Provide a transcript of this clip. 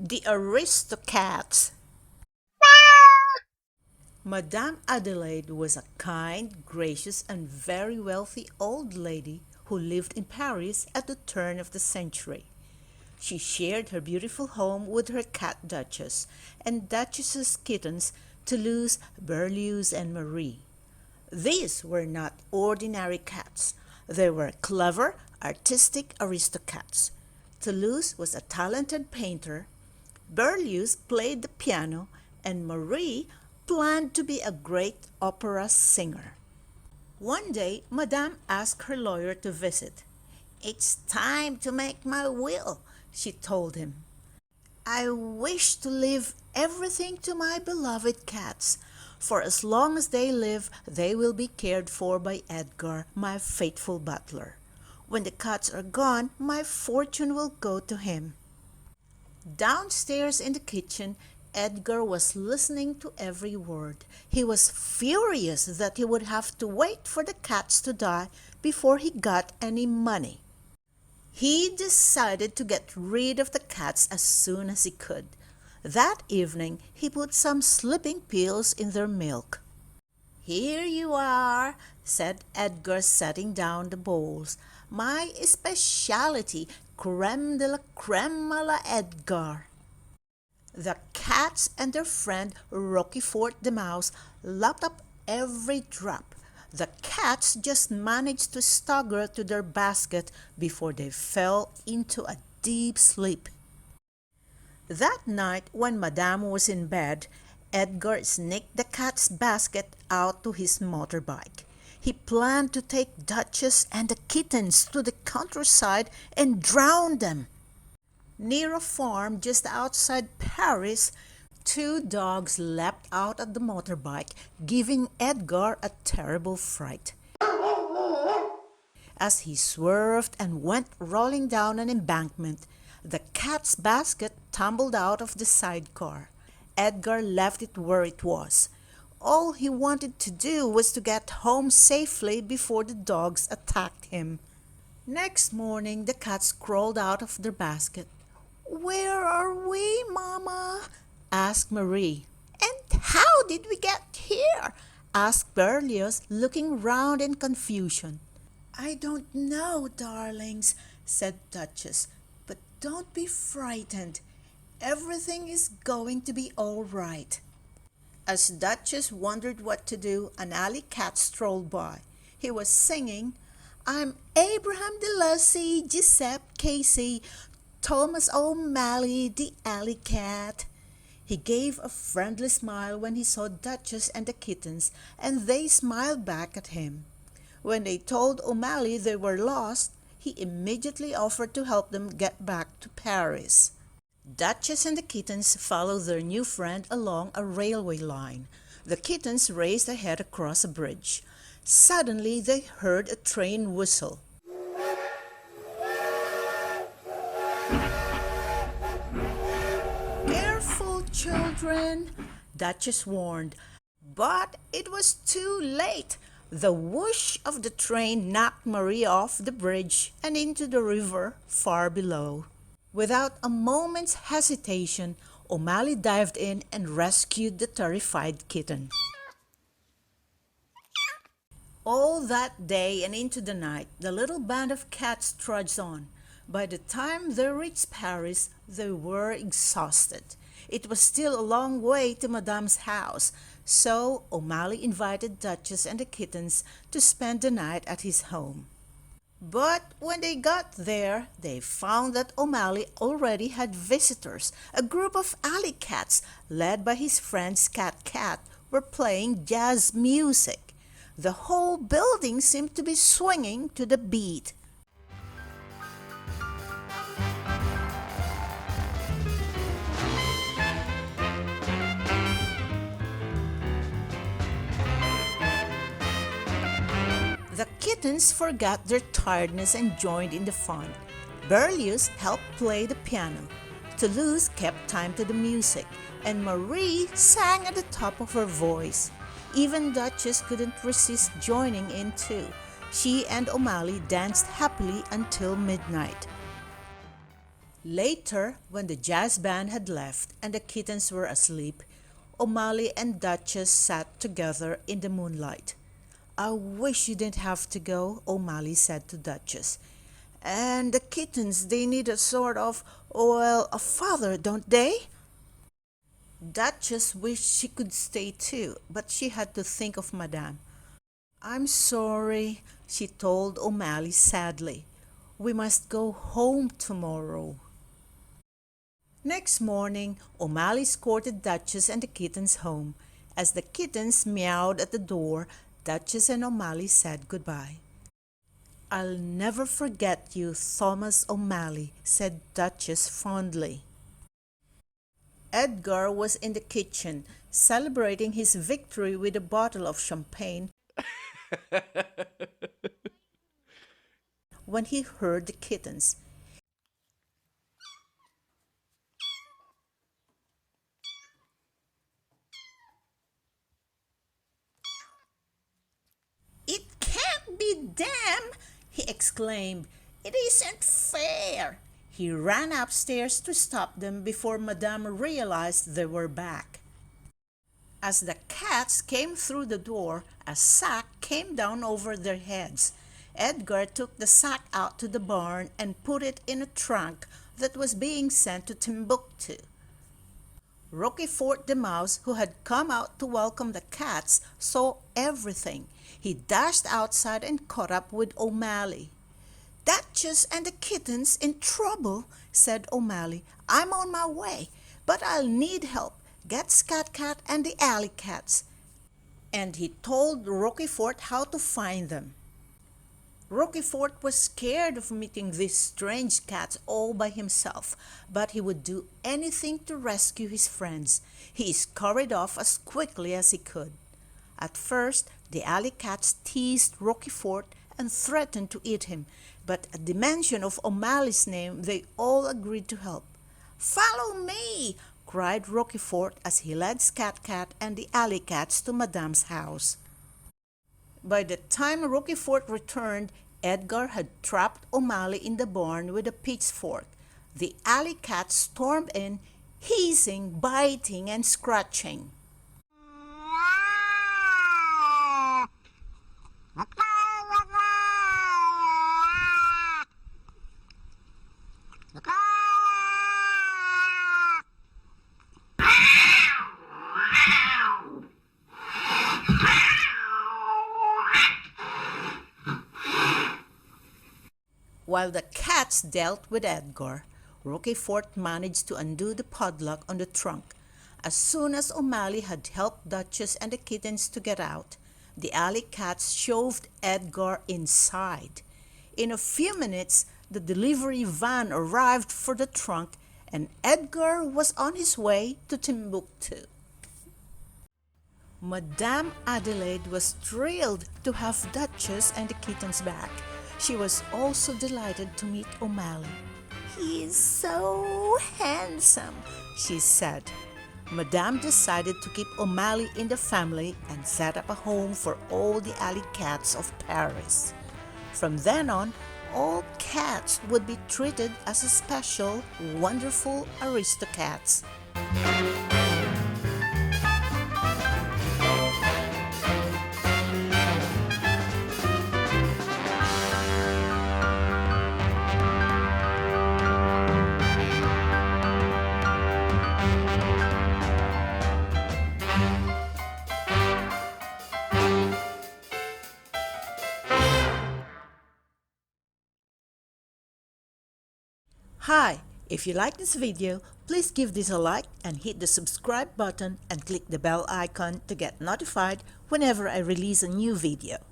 The Aristocats. Madame Adelaide was a kind, gracious, and very wealthy old lady who lived in Paris at the turn of the century. She shared her beautiful home with her cat Duchess and Duchess's kittens Toulouse, Berlioz, and Marie. These were not ordinary cats. They were clever, artistic Aristocats. Toulouse was a talented painter, Berlioz played the piano, and Marie planned to be a great opera singer. One day, Madame asked her lawyer to visit. "It's time to make my will," she told him. "I wish to leave everything to my beloved cats. For as long as they live, they will be cared for by Edgar, my faithful butler. When the cats are gone, my fortune will go to him." Downstairs in the kitchen, Edgar was listening to every word. He was furious that he would have to wait for the cats to die before he got any money. He decided to get rid of the cats as soon as he could. That evening, he put some sleeping pills in their milk. "Here you are," said Edgar, setting down the bowls. "My specialty, crème de la crème à la Edgar." The cats and their friend Roquefort the mouse lapped up every drop. The cats just managed to stagger to their basket before they fell into a deep sleep. That night, when Madame was in bed, Edgar sneaked the cat's basket out to his motorbike. He planned to take Duchess and the kittens to the countryside and drown them. Near a farm just outside Paris, two dogs leapt out of the motorbike, giving Edgar a terrible fright. As he swerved and went rolling down an embankment, the cat's basket tumbled out of the sidecar. Edgar left it where it was. All he wanted to do was to get home safely before the dogs attacked him. Next morning, the cats crawled out of their basket. "Where are we, Mama?" asked Marie. "And how did we get here?" asked Berlioz, looking round in confusion. "I don't know, darlings," said Duchess, "but don't be frightened. Everything is going to be all right." As Duchess wondered what to do, an alley cat strolled by. He was singing, "I'm Abraham DeLacy, Giuseppe Casey, Thomas O'Malley, the alley cat." He gave a friendly smile when he saw Duchess and the kittens, and they smiled back at him. When they told O'Malley they were lost, he immediately offered to help them get back to Paris. Duchess and the kittens followed their new friend along a railway line. The kittens raced ahead across a bridge. Suddenly they heard a train whistle. "Careful, children," Duchess warned. But it was too late. The whoosh of the train knocked Marie off the bridge and into the river far below. Without a moment's hesitation, O'Malley dived in and rescued the terrified kitten. All that day and into the night, the little band of cats trudged on. By the time they reached Paris, they were exhausted. It was still a long way to Madame's house, so O'Malley invited Duchess and the kittens to spend the night at his home. But when they got there, they found that O'Malley already had visitors. A group of alley cats, led by his friend Scat Cat, were playing jazz music. The whole building seemed to be swinging to the beat. The kittens forgot their tiredness and joined in the fun. Berlioz helped play the piano. Toulouse kept time to the music, and Marie sang at the top of her voice. Even Duchess couldn't resist joining in too. She and O'Malley danced happily until midnight. Later, when the jazz band had left and the kittens were asleep, O'Malley and Duchess sat together in the moonlight. "I wish you didn't have to go," O'Malley said to Duchess. "And the kittens, they need a sort of, well, a father, don't they?" Duchess wished she could stay too, but she had to think of Madame. "I'm sorry," she told O'Malley sadly. "We must go home tomorrow." Next morning, O'Malley escorted Duchess and the kittens home. As the kittens meowed at the door, Duchess and O'Malley said goodbye. "I'll never forget you, Thomas O'Malley," said Duchess fondly. Edgar was in the kitchen, celebrating his victory with a bottle of champagne when he heard the kittens. "It can't be them!" he exclaimed. "It isn't fair!" He ran upstairs to stop them before Madame realized they were back. As the cats came through the door, a sack came down over their heads. Edgar took the sack out to the barn and put it in a trunk that was being sent to Timbuktu. Roquefort the mouse, who had come out to welcome the cats, saw everything. He dashed outside and caught up with O'Malley. "Duchess and the kittens in trouble," said O'Malley. "I'm on my way, but I'll need help. Get Scat Cat and the alley cats." And he told Roquefort how to find them. Roquefort was scared of meeting these strange cats all by himself, but he would do anything to rescue his friends. He scurried off as quickly as he could. At first, the alley cats teased Roquefort and threatened to eat him, but at the mention of O'Malley's name, they all agreed to help. "Follow me!" cried Roquefort as he led Scat Cat and the alley cats to Madame's house. By the time Roquefort returned, Edgar had trapped O'Malley in the barn with a pitchfork. The alley cats stormed in, hissing, biting, and scratching. While the cats dealt with Edgar, Roquefort managed to undo the padlock on the trunk. As soon as O'Malley had helped Duchess and the kittens to get out, the alley cats shoved Edgar inside. In a few minutes, the delivery van arrived for the trunk, and Edgar was on his way to Timbuktu. Madame Adelaide was thrilled to have Duchess and the kittens back. She was also delighted to meet O'Malley. "He is so handsome," she said. Madame decided to keep O'Malley in the family and set up a home for all the alley cats of Paris. From then on, all cats would be treated as a special, wonderful Aristocats. Hi, if you like this video, please give this a like and hit the subscribe button and click the bell icon to get notified whenever I release a new video.